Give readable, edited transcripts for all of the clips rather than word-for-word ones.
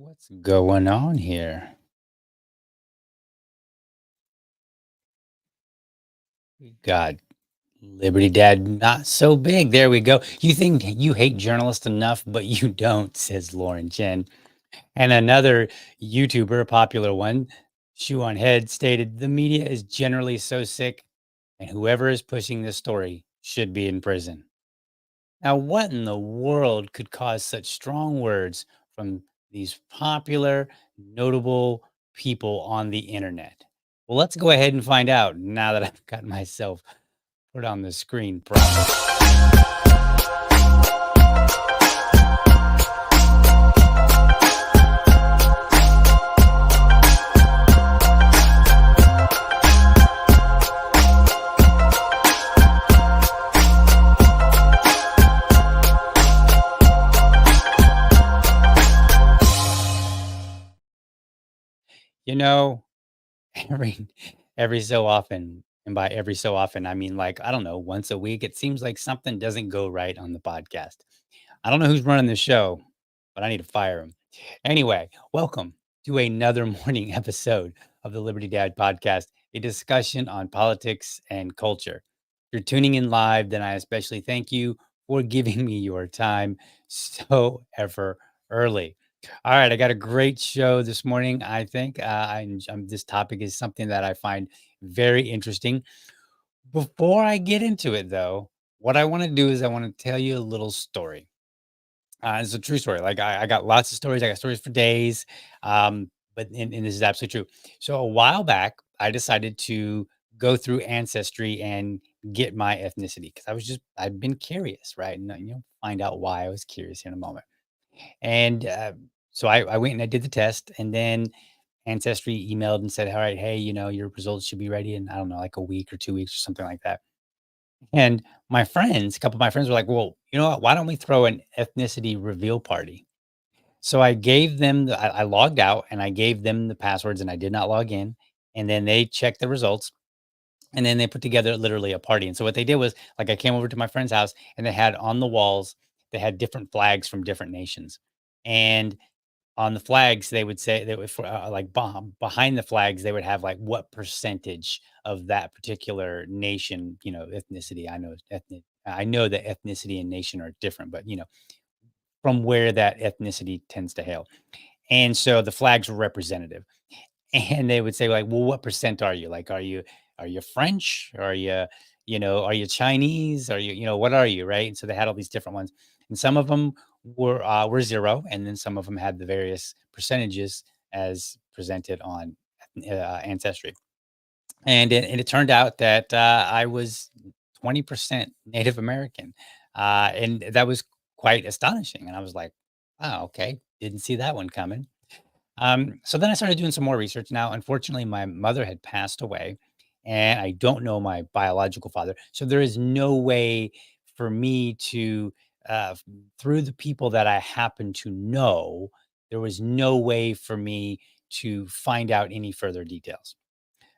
What's going on here? We got Liberty Dad not so big. There we go. You think you hate journalists enough, but you don't, says Lauren Chen. And another YouTuber, a popular one, Shoe on Head, stated the media is generally so sick, and whoever is pushing this story should be in prison. Now, what in the world could cause such strong words from these popular, notable people on the internet? Well, let's go ahead and find out now that I've got myself put on the screen proper. You know, every every so often, and by every so often, I mean like, I don't know, once a week, it seems like something doesn't go right on the podcast. I don't know who's running the show, but I need to fire him. Anyway, welcome to another morning episode of the Liberty Dad podcast, a discussion on politics and culture. If you're tuning in live, then I especially thank you for giving me your time so ever early. All right, I got a great show this morning. I think this topic is something that I find very interesting. Before I get into it, though, what I want to do is I want to tell you a little story. It's a true story. Like I got lots of stories. I got stories for days. But this is absolutely true. So a while back, I decided to go through ancestry and get my ethnicity because I've been curious, right? And you'll find out why I was curious in a moment. And so I went and I did the test, and then ancestry emailed and said, "All right, hey, your results should be ready in I don't know, like a week or 2 weeks or something like that." And my friends, a couple of my friends were like, "Well, you know what? Why don't we throw an ethnicity reveal party?" So I gave them I logged out and I gave them the passwords and I did not log in. And then they checked the results and then they put together literally a party. And so what they did was like I came over to my friend's house and they had on the walls, they had different flags from different nations. And on the flags, they would say they would like behind the flags, they would have like what percentage of that particular nation, ethnicity. I know that ethnicity and nation are different, but from where that ethnicity tends to hail. And so the flags were representative. And they would say, like, well, what percent are you? Like, are you French? Are you, are you Chinese? Are you, what are you? Right. And so they had all these different ones. And some of them were zero, and then some of them had the various percentages as presented on ancestry. And it turned out that I was 20% Native American. And that was quite astonishing. And I was like, wow, okay. Didn't see that one coming. So then I started doing some more research. Now, unfortunately, my mother had passed away, and I don't know my biological father. So there is no way for me to, through the people that I happen to know, there was no way for me to find out any further details.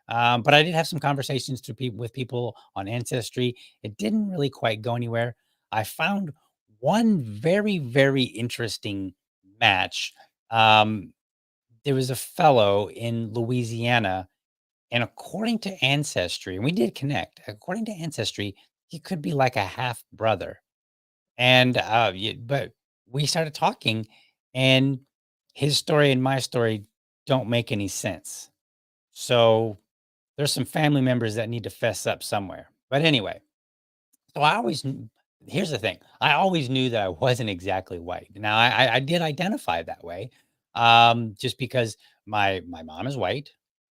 But I did have some conversations with people on Ancestry. It didn't really quite go anywhere. I found one very, very interesting match. Um, there was a fellow in Louisiana, and according to Ancestry, and we did connect. According to Ancestry, he could be like a half brother. And but we started talking, and his story and my story don't make any sense. So there's some family members that need to fess up somewhere. But anyway, so here's the thing. I always knew that I wasn't exactly white. Now I did identify that way, just because my mom is white,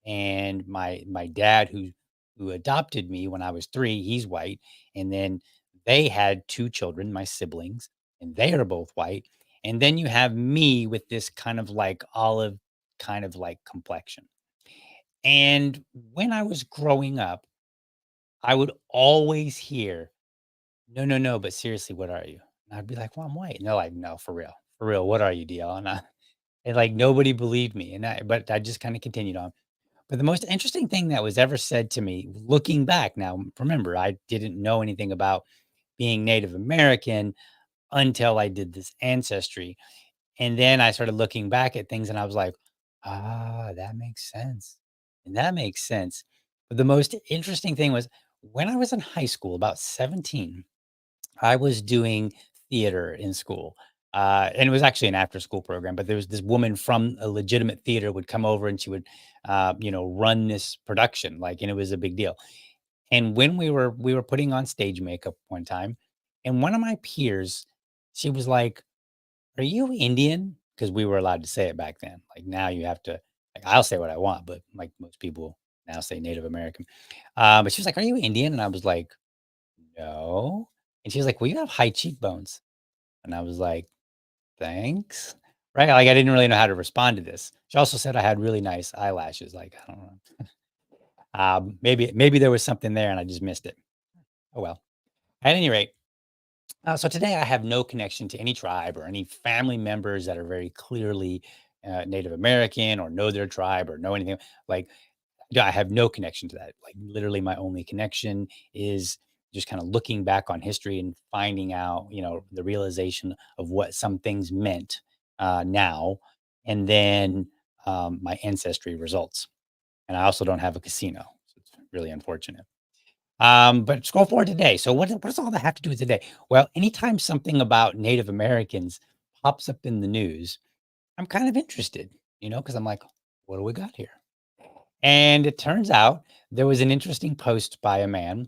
and my dad who adopted me when I was 3, he's white, and then they had 2 children, my siblings, and they are both white. And then you have me with this kind of like olive kind of like complexion. And when I was growing up, I would always hear, "No, no, no, but seriously, what are you?" And I'd be like, "Well, I'm white." And they're like, "No, for real, what are you, DL?" And like nobody believed me. But I just kind of continued on. But the most interesting thing that was ever said to me, looking back now, remember, I didn't know anything about being Native American until I did this ancestry. And then I started looking back at things and I was like, ah, that makes sense. And that makes sense. But the most interesting thing was when I was in high school, about 17, I was doing theater in school. And it was actually an after school program, but there was this woman from a legitimate theater would come over and she would, run this production, like, and it was a big deal. And when we were putting on stage makeup one time, and one of my peers, she was like, "Are you Indian?" Because we were allowed to say it back then. Like now you have to, like, I'll say what I want, but like most people now say Native American. But she was like, "Are you Indian?" And I was like, "No." And she was like, "Well, you have high cheekbones." And I was like, "Thanks." Right? Like I didn't really know how to respond to this. She also said I had really nice eyelashes. Like, I don't know. Maybe there was something there and I just missed it. Oh well. At any rate, so today I have no connection to any tribe or any family members that are very clearly Native American or know their tribe or know anything. Like, yeah, I have no connection to that. Like, literally, my only connection is just kind of looking back on history and finding out, the realization of what some things meant now, and then my ancestry results. And I also don't have a casino. So it's really unfortunate. But scroll forward today. So what does all that have to do with today? Well, anytime something about Native Americans pops up in the news, I'm kind of interested, because I'm like, what do we got here? And it turns out there was an interesting post by a man,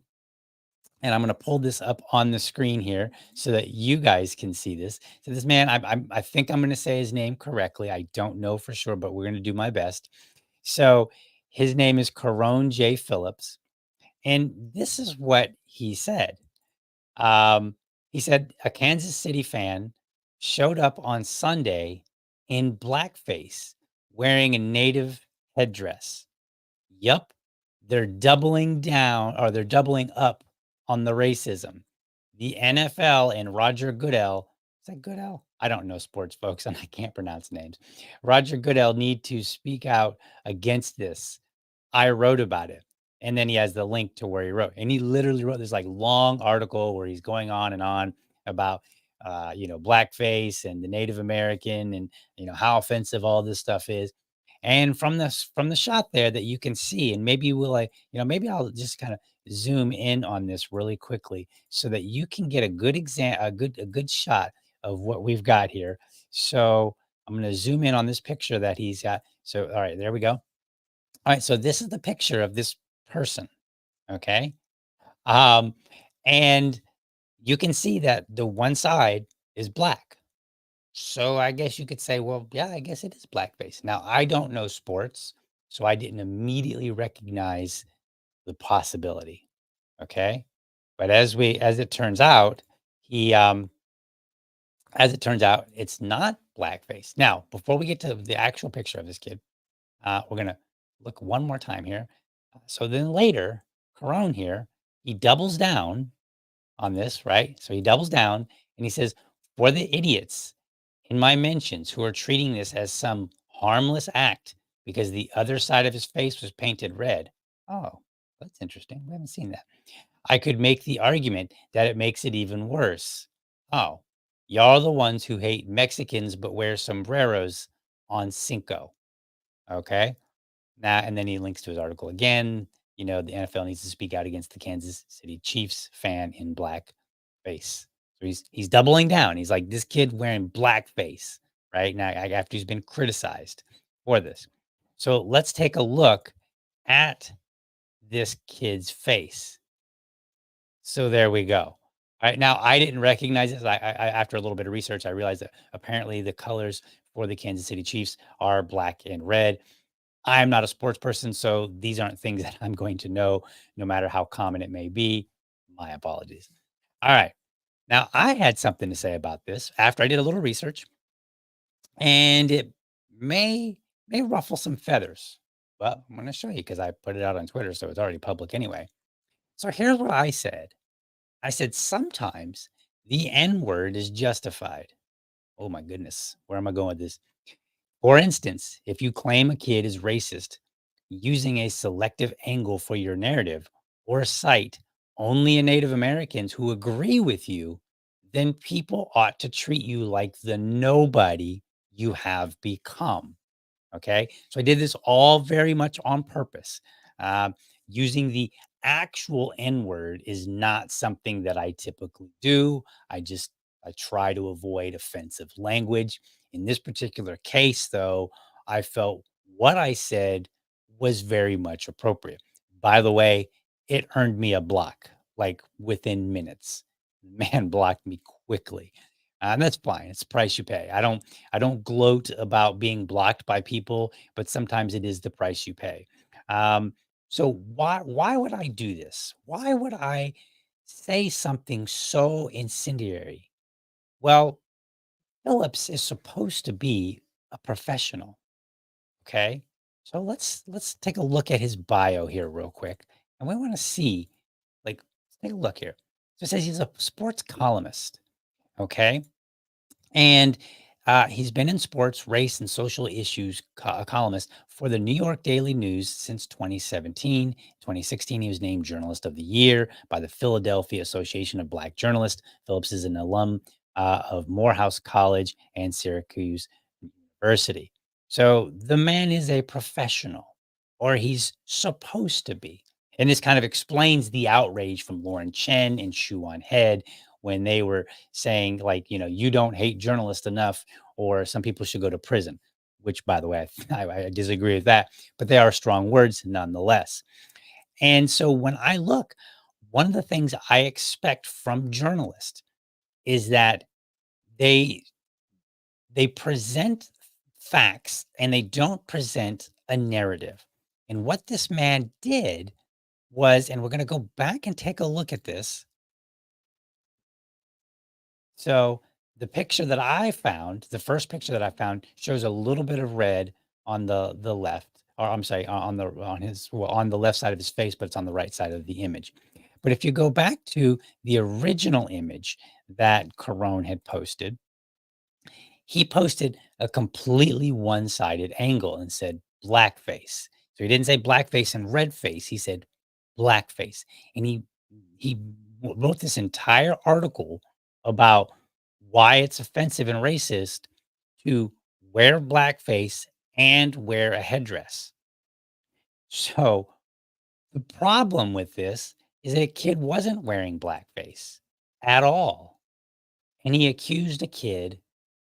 and I'm going to pull this up on the screen here so that you guys can see this. So this man, I think I'm going to say his name correctly. I don't know for sure, but we're going to do my best. So his name is Corone J. Phillips, and this is what he said. Um, he said a Kansas City fan showed up on Sunday in blackface wearing a native headdress. Yup, they're doubling up on the racism. The NFL and Roger Goodell, is that Goodell? I don't know sports, folks, and I can't pronounce names. Roger Goodell need to speak out against this. I wrote about it. And then he has the link to where he wrote. And he literally wrote this like long article where he's going on and on about blackface and the Native American and how offensive all this stuff is. And from the shot there that you can see, and maybe we'll maybe I'll just kind of zoom in on this really quickly so that you can get a good a good shot of what we've got here. So I'm going to zoom in on this picture that he's got. So all right, there we go. All right, so this is the picture of this person, okay? Um, and you can see that the one side is black. So I guess you could say, well, yeah, I guess it is blackface. Now, I don't know sports, so I didn't immediately recognize the possibility, okay? But as it turns out, he as it turns out, it's not blackface. Now, before we get to the actual picture of this kid, we're gonna look one more time here. So then later, Carone here, he doubles down on this, right? So he doubles down and he says, "For the idiots in my mentions who are treating this as some harmless act because the other side of his face was painted red." Oh, that's interesting. We haven't seen that. I could make the argument that it makes it even worse. Oh, y'all are the ones who hate Mexicans but wear sombreros on Cinco. Okay. Now, and then he links to his article again. The NFL needs to speak out against the Kansas City Chiefs fan in black face. So he's doubling down. He's like, this kid wearing blackface, right? Now, after he's been criticized for this. So let's take a look at this kid's face. So there we go. All right. Now I didn't recognize this. After a little bit of research, I realized that apparently the colors for the Kansas City Chiefs are black and red. I am not a sports person, so these aren't things that I'm going to know, no matter how common it may be. My apologies. All right. Now, I had something to say about this after I did a little research, and it may ruffle some feathers. But I'm going to show you because I put it out on Twitter, so it's already public anyway. So here's what I said. I said sometimes the N word is justified. Oh my goodness, where am I going with this? For instance, if you claim a kid is racist using a selective angle for your narrative or cite only Native Americans who agree with you, then people ought to treat you like the nobody you have become. Okay. So I did this all very much on purpose. Um, Using the actual N word is not something that I typically do. I try to avoid offensive language. In this particular case, though, I felt what I said was very much appropriate. By the way, it earned me a block, like within minutes. The man blocked me quickly. And that's fine. It's the price you pay. I don't gloat about being blocked by people, but sometimes it is the price you pay. Um, so why would I do this? Why would I say something so incendiary? Well, Phillips is supposed to be a professional, okay? So let's take a look at his bio here real quick. And we want to see, like, let's take a look here. So it says he's a sports columnist, okay? And he's been in sports, race, and social issues columnist for the New York Daily News since 2017. 2016, he was named Journalist of the Year by the Philadelphia Association of Black Journalists. Phillips is an alum of Morehouse College and Syracuse University. So the man is a professional, or he's supposed to be. And this kind of explains the outrage from Lauren Chen and Shu on Head when they were saying, like, you don't hate journalists enough, or some people should go to prison, which, by the way, I disagree with that, but they are strong words nonetheless. And so when I look, one of the things I expect from journalists is that they they present facts and they don't present a narrative. And what this man did was, and we're going to go back and take a look at this. So the picture that I found, the first picture that I found, shows a little bit of red on the left, or I'm sorry, on the left side of his face, but it's on the right side of the image. But if you go back to the original image that Carone had posted, he posted a completely one-sided angle and said blackface. So he didn't say blackface and red face. He said blackface. And he wrote this entire article about why it's offensive and racist to wear blackface and wear a headdress. So the problem with this is that a kid wasn't wearing blackface at all. And he accused a kid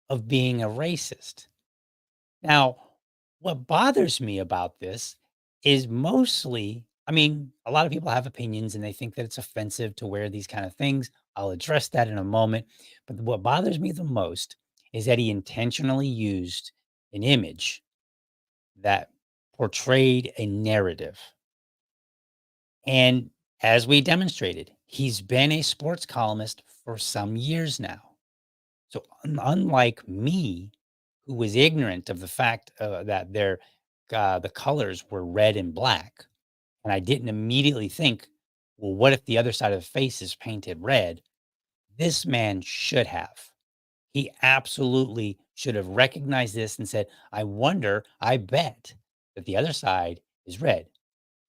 of being a racist. Now, what bothers me about this is mostly, I mean, a lot of people have opinions and they think that it's offensive to wear these kind of things. I'll address that in a moment. But what bothers me the most is that he intentionally used an image that portrayed a narrative. And as we demonstrated, he's been a sports columnist for some years now. So, unlike me, who was ignorant of the fact that the colors were red and black, and I didn't immediately think, well, what if the other side of the face is painted red? This man should have. He absolutely should have recognized this and said, I bet that the other side is red.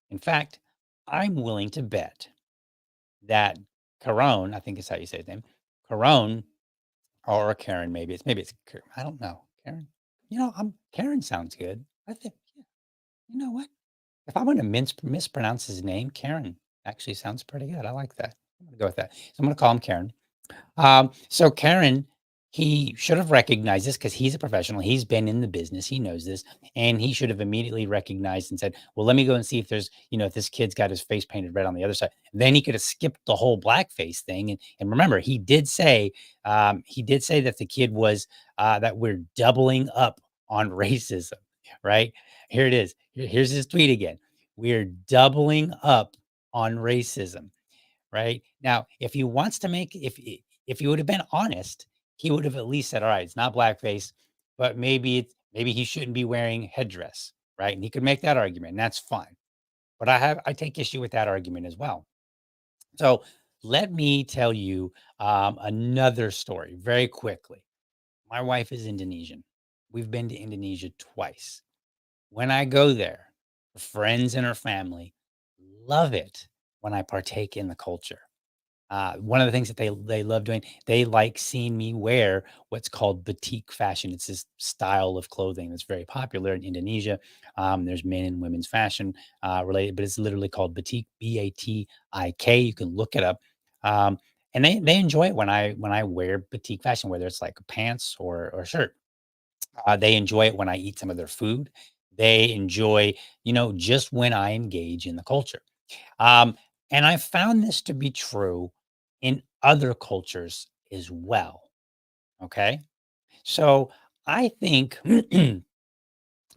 In fact, I'm willing to bet that Carone, I think is how you say his name, Carone or Karen, maybe it's I don't know. Karen? Karen sounds good. I think, yeah, you know what? If I'm gonna mispronounce his name, Karen actually sounds pretty good. I like that. I'm gonna go with that. So I'm gonna call him Karen. So Karen, he should have recognized this because he's a professional. He's been in the business. He knows this, and he should have immediately recognized and said, "Well, let me go and see if if this kid's got his face painted red on the other side." Then he could have skipped the whole blackface thing. And remember, he did say that the kid was that we're doubling up on racism, right? Here it is. Here's his tweet again. We're doubling up on racism. Right? Now, if he wants to make if he would have been honest, he would have at least said, "All right, it's not blackface, but maybe he shouldn't be wearing headdress," right? And he could make that argument, and that's fine. But I take issue with that argument as well. So let me tell you another story very quickly. My wife is Indonesian. We've been to Indonesia twice. When I go there, her friends and her family love it when I partake in the culture. One of the things that they love doing, they like seeing me wear what's called batik fashion. It's this style of clothing that's very popular in Indonesia. There's men and women's fashion related, but it's literally called batik, Batik. You can look it up, um, and they enjoy it when I wear batik fashion, whether it's like pants or shirt. They enjoy it when I eat some of their food. They enjoy, just when I engage in the culture. Um, and I found this to be true in other cultures as well. Okay. So I think,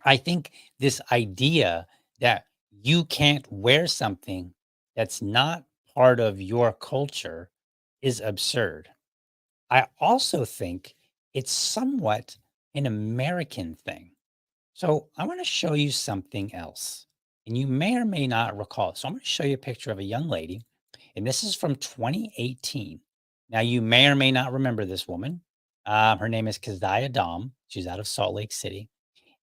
I think this idea that you can't wear something that's not part of your culture is absurd. I also think it's somewhat an American thing. So I want to show you something else. And you may or may not recall. So I'm going to show you a picture of a young lady, and this is from 2018. Now, you may or may not remember this woman. Her name is Keziah Dom. She's out of Salt Lake City,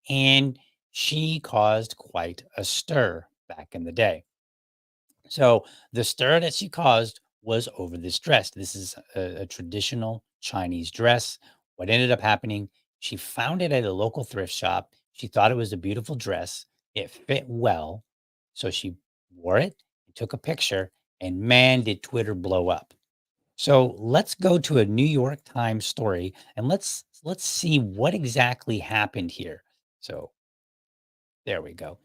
and she caused quite a stir back in the day. So the stir that she caused was over this dress. This is a traditional Chinese dress. What ended up happening, she found it at a local thrift shop. She thought it was a beautiful dress. It fit well. So she wore it, took a picture, and man, did Twitter blow up. So let's go to a New York Times story and let's see what exactly happened here. So there we go.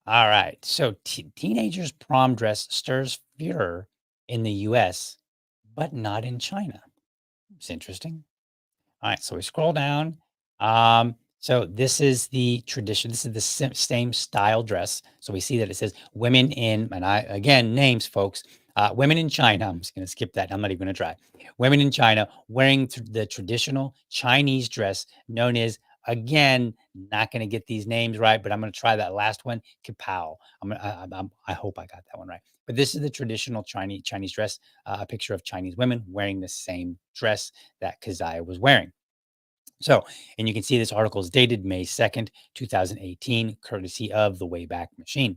All right. So teenagers' prom dress stirs furor in the US, but not in China. It's interesting. All right, so we scroll down. So this is the tradition. This is the same style dress. So we see that it says women in, and I again names, folks. Women in China. I'm just going to skip that. I'm not even going to try. Women in China wearing the traditional Chinese dress known as, again, not going to get these names right, but I'm going to try that last one. Kapow. I hope I got that one right. But this is the traditional Chinese dress. A picture of Chinese women wearing the same dress that Keziah was wearing. So, and you can see this article is dated May 2nd, 2018, courtesy of the Wayback Machine.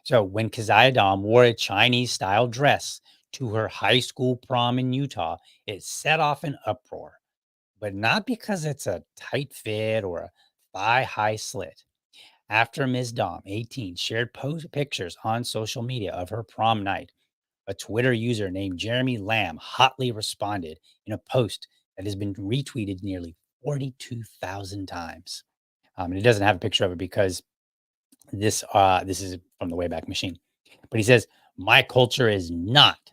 So, when Keziah Dom wore a Chinese style dress to her high school prom in Utah, it set off an uproar, but not because it's a tight fit or a thigh high slit. After Ms. Dom, 18, shared pictures on social media of her prom night, a Twitter user named Jeremy Lamb hotly responded in a post that has been retweeted nearly 42,000 times. And it doesn't have a picture of it because this is from the Wayback Machine. But he says, "My culture is not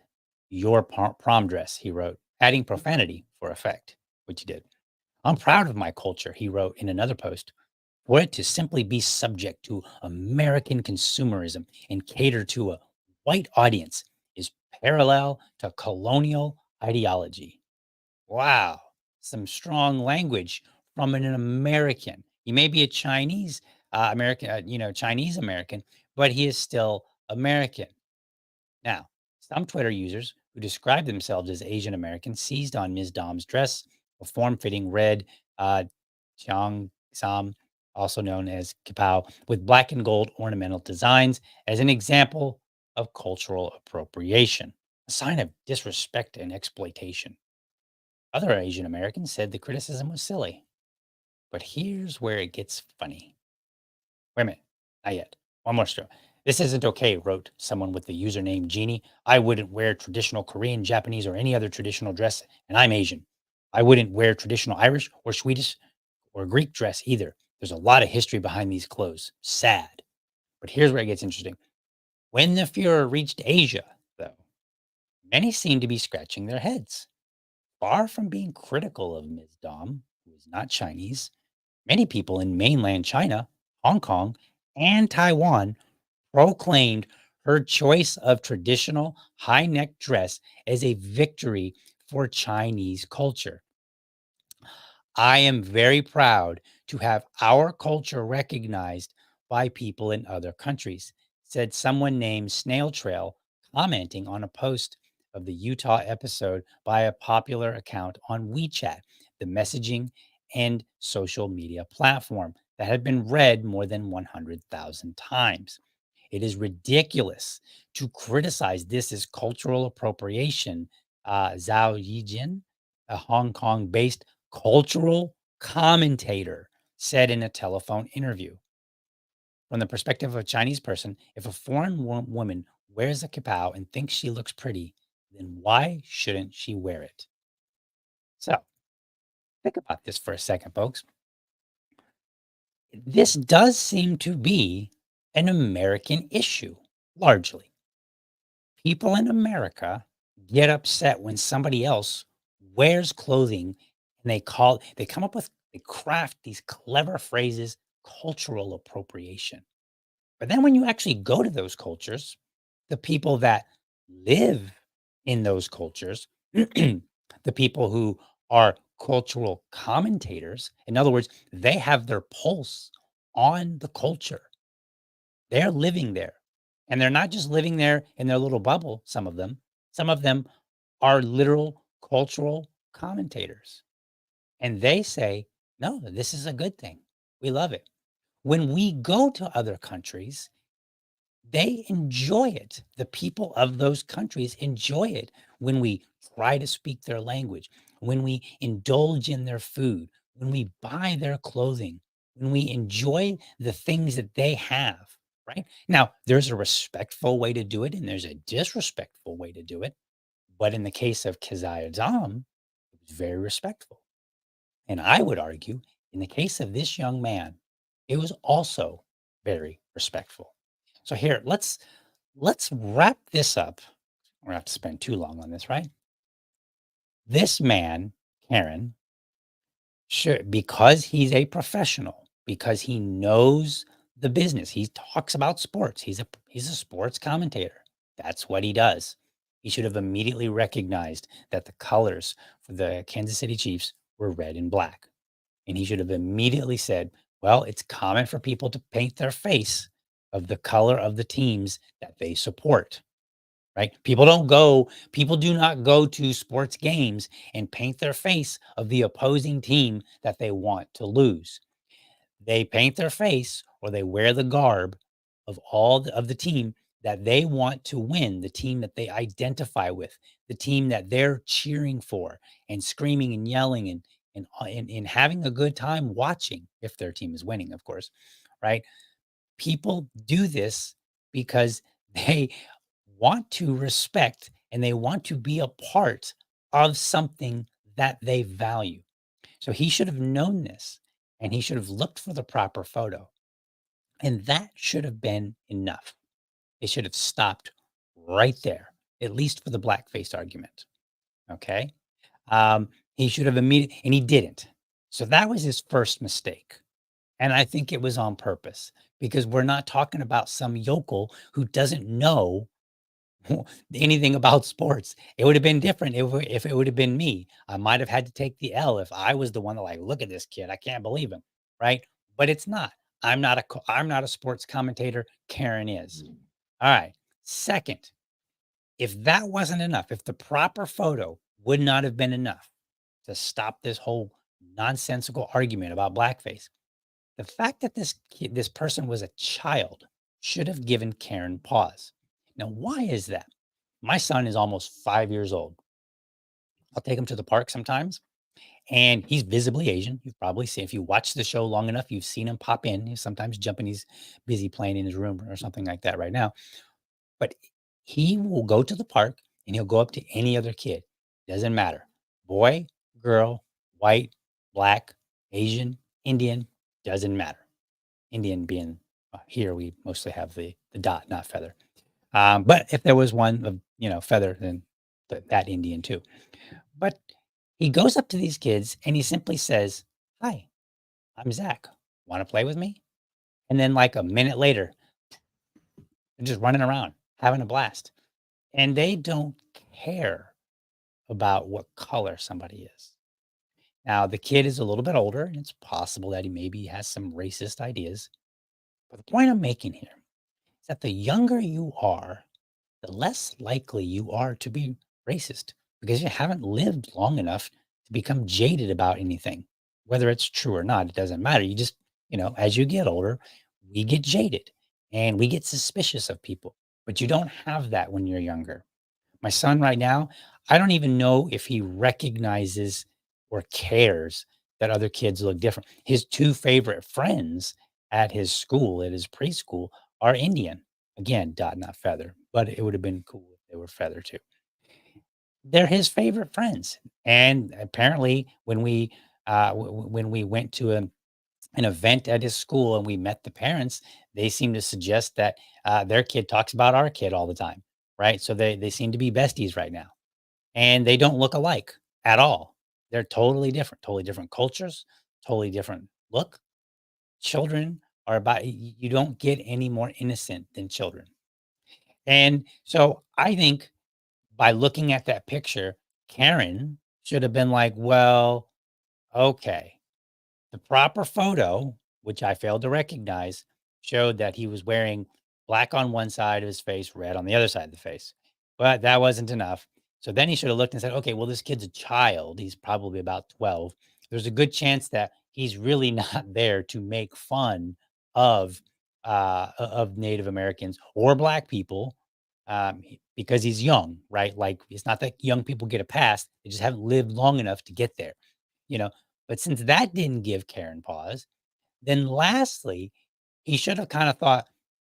your prom dress," he wrote, adding profanity for effect, which he did. "I'm proud of my culture," he wrote in another post. "For it to simply be subject to American consumerism and cater to a white audience is parallel to colonial ideology." Wow, some strong language from an American. He may be a Chinese American, Chinese American, but he is still American. Now, some Twitter users who describe themselves as Asian American seized on Ms. Dom's dress, a form-fitting red uh, Sam, also known as Kapow, with black and gold ornamental designs, as an example of cultural appropriation, a sign of disrespect and exploitation. Other Asian Americans said the criticism was silly. But here's where it gets funny. Wait a minute. Not yet. One more stroke. "This isn't okay," wrote someone with the username Genie. "I wouldn't wear traditional Korean, Japanese, or any other traditional dress, and I'm Asian. I wouldn't wear traditional Irish or Swedish or Greek dress either. There's a lot of history behind these clothes. Sad." But here's where it gets interesting. When the furor reached Asia, though, many seemed to be scratching their heads. Far from being critical of Ms. Dom, who is not Chinese, many people in mainland China, Hong Kong, and Taiwan proclaimed her choice of traditional high neck dress as a victory for Chinese culture. "I am very proud to have our culture recognized by people in other countries," said someone named Snail Trail, commenting on a post of the Utah episode by a popular account on WeChat, the messaging and social media platform that had been read more than 100,000 times. "It is ridiculous to criticize this as cultural appropriation," Zhao Yijin, a Hong Kong based cultural commentator, said in a telephone interview. From the perspective of a Chinese person, if a foreign woman wears a kipao and thinks she looks pretty, then why shouldn't she wear it? So think about this for a second, folks. This does seem to be an American issue, largely. People in America get upset when somebody else wears clothing and they come up with, they craft these clever phrases, cultural appropriation. But then when you actually go to those cultures, the people that live in those cultures, the people who are cultural commentators, in other words, they have their pulse on the culture. They're living there. And they're not just living there in their little bubble, some of them. Some of them are literal cultural commentators. And they say, no, this is a good thing. We love it. When we go to other countries, they enjoy it. The people of those countries enjoy it when we try to speak their language, when we indulge in their food, when we buy their clothing, when we enjoy the things that they have, right? Now, there's a respectful way to do it and there's a disrespectful way to do it. But in the case of Keziah Dam, it was very respectful. And I would argue, in the case of this young man, it was also very respectful. So here, let's wrap this up. We don't have to spend too long on this, right? This man, Karen, should, because he's a professional, because he knows the business. He talks about sports. He's a sports commentator. That's what he does. He should have immediately recognized that the colors for the Kansas City Chiefs were red and black. And he should have immediately said, well, it's common for people to paint their face of the color of the teams that they support, right? People do not go to sports games and paint their face of the opposing team that they want to lose. They paint their face or they wear the garb of of the team that they want to win, the team that they identify with, the team that they're cheering for and screaming and yelling and having a good time watching if their team is winning, of course, right? People do this because they want to respect and they want to be a part of something that they value. So he should have known this and he should have looked for the proper photo. And that should have been enough. It should have stopped right there, at least for the blackface argument. Okay. He should have immediately, and he didn't. So that was his first mistake. And I think it was on purpose because we're not talking about some yokel who doesn't know anything about sports. It would have been different if it would have been me. I might have had to take the L if I was the one that like, look at this kid. I can't believe him. Right. But it's not. I'm not a sports commentator. Karen is. All right. Second, if that wasn't enough, if the proper photo would not have been enough to stop this whole nonsensical argument about blackface, the fact that this person was a child should have given Karen pause. Now, why is that? My son is almost 5 years old. I'll take him to the park sometimes, and he's visibly Asian. You've probably seen, if you watch the show long enough, you've seen him pop in. He's sometimes jumping. He's busy playing in his room or something like that right now. But he will go to the park and he'll go up to any other kid. Doesn't matter. Boy, girl, white, black, Asian, Indian, doesn't matter. Indian being here, we mostly have the dot, not feather. But if there was one of, feather, then that Indian too. But he goes up to these kids and he simply says, "Hi, I'm Zach. Want to play with me?" And then, like a minute later, they're just running around, having a blast. And they don't care about what color somebody is. Now, the kid is a little bit older, and it's possible that he maybe has some racist ideas. But the point I'm making here is that the younger you are, the less likely you are to be racist because you haven't lived long enough to become jaded about anything. Whether it's true or not, it doesn't matter. You just, as you get older, we get jaded and we get suspicious of people, but you don't have that when you're younger. My son right now, I don't even know if he recognizes or cares that other kids look different. His 2 favorite friends at his school, at his preschool, are Indian. Again, dot, not feather, but it would have been cool if they were feather too. They're his favorite friends, and apparently when we went to an event at his school and we met the parents, they seem to suggest that, their kid talks about our kid all the time, right? So they seem to be besties right now, and they don't look alike at all. They're totally different cultures, totally different look. Children are about you don't get any more innocent than children. And so I think by looking at that picture, Karen should have been like, "Well, okay." The proper photo, which I failed to recognize, showed that he was wearing black on one side of his face, red on the other side of the face. But that wasn't enough. So then he should have looked and said, okay, well, this kid's a child. He's probably about 12. There's a good chance that he's really not there to make fun of of Native Americans or black people because he's young, right? Like it's not that young people get a pass; they just haven't lived long enough to get there, you know. But since that didn't give Karen pause, then lastly, he should have kind of thought,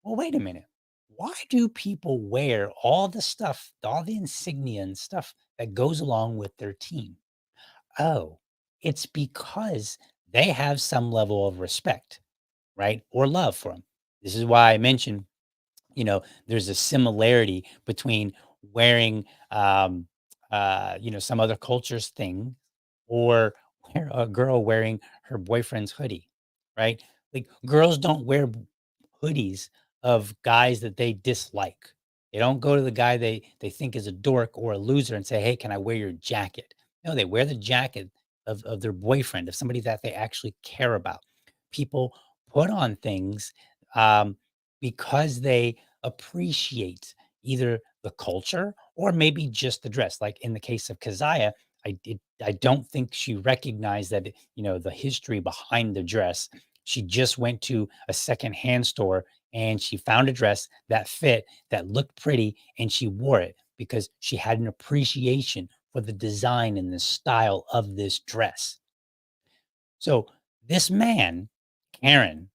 well, wait a minute. Why do people wear all the stuff, all the insignia and stuff that goes along with their team? Oh, it's because they have some level of respect, right? Or love for them. This is why I mentioned there's a similarity between wearing, some other culture's thing or a girl wearing her boyfriend's hoodie, right? Like girls don't wear hoodies of guys that they dislike. They don't go to the guy they think is a dork or a loser and say, "Hey, can I wear your jacket?" No, they wear the jacket of their boyfriend, of somebody that they actually care about. People put on things um, because they appreciate either the culture or maybe just the dress. Like in the case of Keziah, I don't think she recognized that the history behind the dress. She just went to a secondhand store and she found a dress that fit, that looked pretty, and she wore it because she had an appreciation for the design and the style of this dress. So this man, Karen,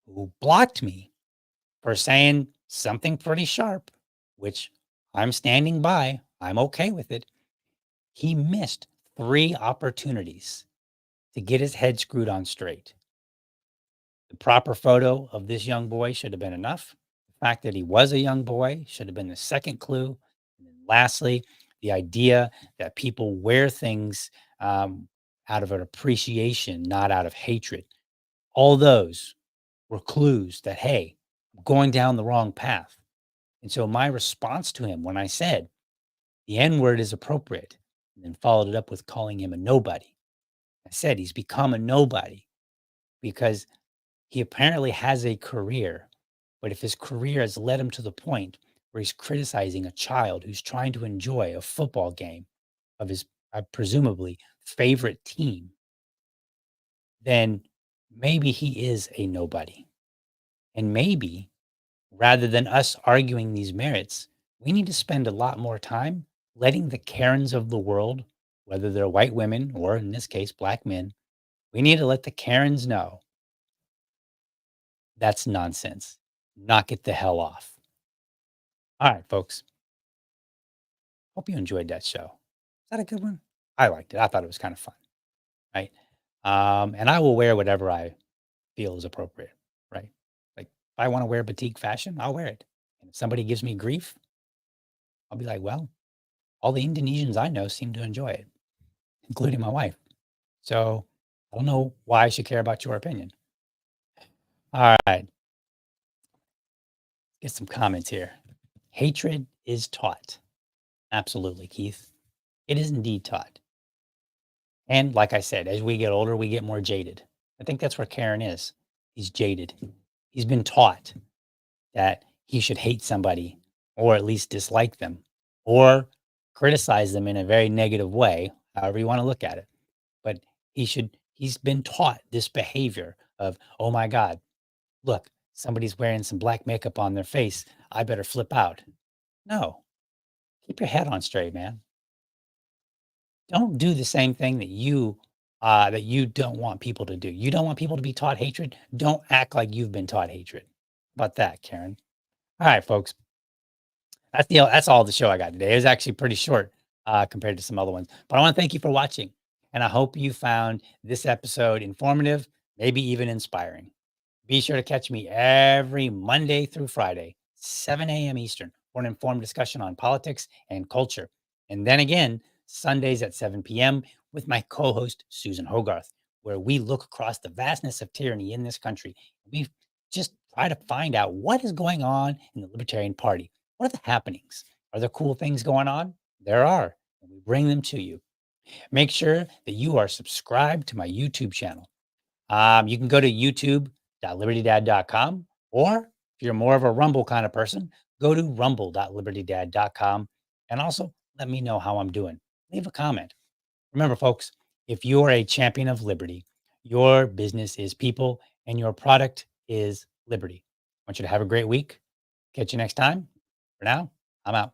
who blocked me for saying something pretty sharp, which I'm standing by, I'm okay with it. He missed 3 opportunities to get his head screwed on straight. The proper photo of this young boy should have been enough. The fact that he was a young boy should have been the second clue. And then lastly, the idea that people wear things um, out of an appreciation, not out of hatred. All those were clues that, hey, I'm going down the wrong path. And so my response to him when I said the N word is appropriate, and then followed it up with calling him a nobody. I said he's become a nobody because he apparently has a career, but if his career has led him to the point where he's criticizing a child who's trying to enjoy a football game of his presumably favorite team, then maybe he is a nobody. And maybe rather than us arguing these merits, we need to spend a lot more time letting the Karens of the world, whether they're white women or in this case, black men, we need to let the Karens know that's nonsense. Knock it the hell off. All right, folks. Hope you enjoyed that show. Is that a good one? I liked it. I thought it was kind of fun. Right. And I will wear whatever I feel is appropriate. Right. Like if I want to wear batik fashion, I'll wear it. And if somebody gives me grief, I'll be like, well, all the Indonesians I know seem to enjoy it, including my wife. So I don't know why I should care about your opinion. All right. Get some comments here. Hatred is taught. Absolutely, Keith. It is indeed taught. And like I said, as we get older, we get more jaded. I think that's where Karen is. He's jaded. He's been taught that he should hate somebody or at least dislike them or criticize them in a very negative way, however you want to look at it. But he's been taught this behavior of, oh my God, look, somebody's wearing some black makeup on their face. I better flip out. No, Keep your head on straight, man. Don't do the same thing that you don't want people to do. You don't want people to be taught hatred. Don't act like you've been taught hatred. About that, Karen. All right, folks. That's all the show I got today. It was actually pretty short compared to some other ones. But I want to thank you for watching, and I hope you found this episode informative, maybe even inspiring. Be sure to catch me every Monday through Friday, 7 a.m. Eastern, for an informed discussion on politics and culture. And then again, Sundays at 7 p.m. with my co host, Susan Hogarth, where we look across the vastness of tyranny in this country. We just try to find out what is going on in the Libertarian Party. What are the happenings? Are there cool things going on? There are. And we bring them to you. Make sure that you are subscribed to my YouTube channel. You can go to youtube.libertydad.com, or if you're more of a Rumble kind of person, go to rumble.libertydad.com and also let me know how I'm doing. Leave a comment. Remember, folks, if you're a champion of liberty, your business is people and your product is liberty. I want you to have a great week. Catch you next time. For now, I'm out.